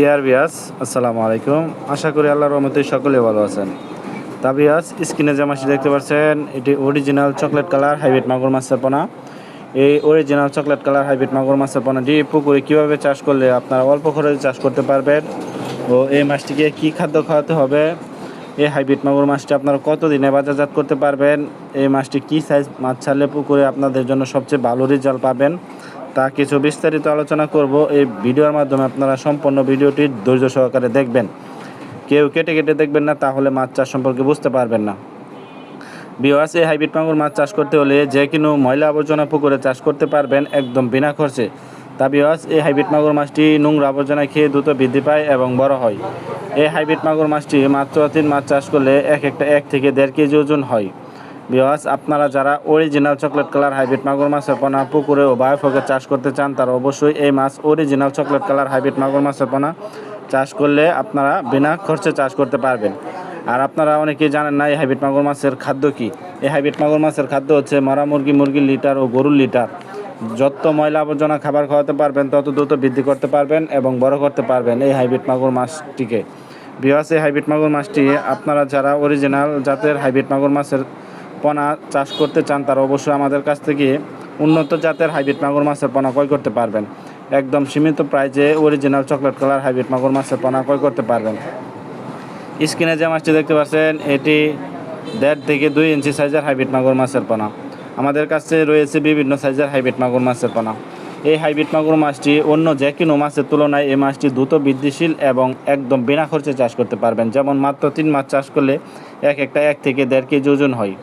Dear viewers, আসসালামু আলাইকুম। আশা করি আল্লাহর রহমতে সকলে ভালো আছেন। তা ভিউয়ার্স, স্ক্রিনে যে মাছটি দেখতে পাচ্ছেন এটি অরিজিনাল চকলেট কালার হাইব্রিড মাগুর মাছের পোনা। এই অরিজিনাল চকলেট কালার হাইব্রিড মাগুর মাছের পোনাটি পুকুরে কীভাবে চাষ করলে আপনারা অল্প খরচে চাষ করতে পারবেন ও এই মাছটিকে কী খাদ্য খাওয়াতে হবে, এই হাইব্রিড মাগুর মাছটি আপনারা কতদিনে বাজারজাত করতে পারবেন, এই মাছটি কী সাইজ মাছ ছাড়লে পুকুরে আপনাদের জন্য সবচেয়ে ভালো রেজাল্ট পাবেন, তা কিছু বিস্তারিত আলোচনা করব। এই ভিডিওর মাধ্যমে আপনারা সম্পূর্ণ ভিডিওটি ধৈর্য সহকারে দেখবেন। কেউ কেটে কেটে দেখবেন না, তাহলে মাছ চাষ সম্পর্কে বুঝতে পারবেন না। ভিউয়ার্স, এই হাইব্রিড মাগুর মাছ চাষ করতে হলে যে কোনো ময়লা আবর্জনা পুকুরে চাষ করতে পারবেন একদম বিনা খরচে। তা ভিউয়ার্স, এই হাইব্রিড মাগুর মাছটি নোংরা আবর্জনা খেয়ে দ্রুত বৃদ্ধি পায় এবং বড় হয়। এই হাইব্রিড মাগুর মাছটি মাত্র 3 মাছ চাষ করলে এক থেকে 1.5 কেজি ওজন হয়। ভিউয়ার্স, আপনারা যারা অরিজিনাল চকলেট কালার হাইব্রিড মাগুর মাছের পোনা পুকুরে ও বায়োফ্লকে চাষ করতে চান, তারা অবশ্যই এই মাছ অরিজিনাল চকলেট কালার হাইব্রিড মাগুর মাছের পোনা চাষ করলে আপনারা বিনা খরচে চাষ করতে পারবেন। আর আপনারা অনেকেই জানেন না এই হাইব্রিড মাগুর মাছের খাদ্য কী। এই হাইব্রিড মাগুর মাছের খাদ্য হচ্ছে মরা মুরগির লিটার ও গরুর লিটার। যত ময়লা আবর্জনা খাবার খাওয়াতে পারবেন তত দ্রুত বৃদ্ধি করতে পারবেন এবং বড় করতে পারবেন এই হাইব্রিড মাগুর মাছটিকে। ভিউয়ার্স, এই হাইব্রিড মাগুর মাছটি আপনারা যারা অরিজিনাল জাতের হাইব্রিড মাগুর মাছের পোনা চাষ করতে চান, তারা অবশ্যই আমাদের কাছ থেকে উন্নত জাতের হাইব্রিড মাগুর মাছের পোনা ক্রয় করতে পারবেন। একদম সীমিত প্রাইজে অরিজিনাল চকলেট কালার হাইব্রিড মাগুর মাছের পোনা ক্রয় করতে পারবেন। স্ক্রিনে যে মাছটি দেখতে পাচ্ছেন এটি 1.5 থেকে 2 ইঞ্চি সাইজের হাইব্রিড মাগুর মাছের পোনা। আমাদের কাছে রয়েছে বিভিন্ন সাইজের হাইব্রিড মাগুর মাছের পোনা। এই হাইব্রিড মাগুর মাছটি অন্য যে কোনো মাছের তুলনায় এই মাছটি দ্রুত বৃদ্ধিশীল এবং একদম বিনা খরচে চাষ করতে পারবেন। যেমন মাত্র 3 মাছ চাষ করলে এক থেকে 1.5 কেজি ওজন হয়।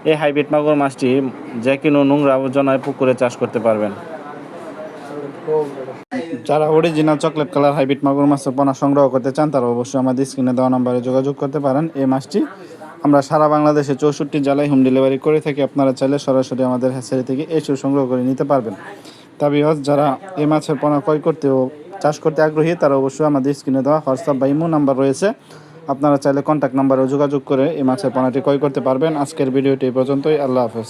এই হাইব্রিড মাগুর মাছটি যে কোনো নোংরা আবর্জনায় পুকুরে চাষ করতে পারবেন। যারা অরিজিনাল চকলেট কালার হাইব্রিড মাগুর মাছের পোনা সংগ্রহ করতে চান, তারা অবশ্যই আমাদের স্ক্রিনে দেওয়া নম্বরে যোগাযোগ করতে পারেন। এই মাছটি আমরা সারা বাংলাদেশে 64 জেলায় হোম ডেলিভারি করে থাকি। আপনারা চাইলে সরাসরি আমাদের হ্যাচারি থেকে এসে সংগ্রহ করে নিতে পারবেন। তবে যারা এই মাছের পোনা ক্রয় করতে ও চাষ করতে আগ্রহী, তারা অবশ্যই আমাদের স্ক্রিনে দেওয়া হোয়াটসঅ্যাপ বা ইমো নাম্বার রয়েছে, আপনারা চাইলে কন্ট্যাক্ট নাম্বারেও যোগাযোগ করে এই মাছের পোনাটি ক্রয় করতে পারবেন। আজকের ভিডিওটি এই পর্যন্তই। আল্লাহ হাফেজ।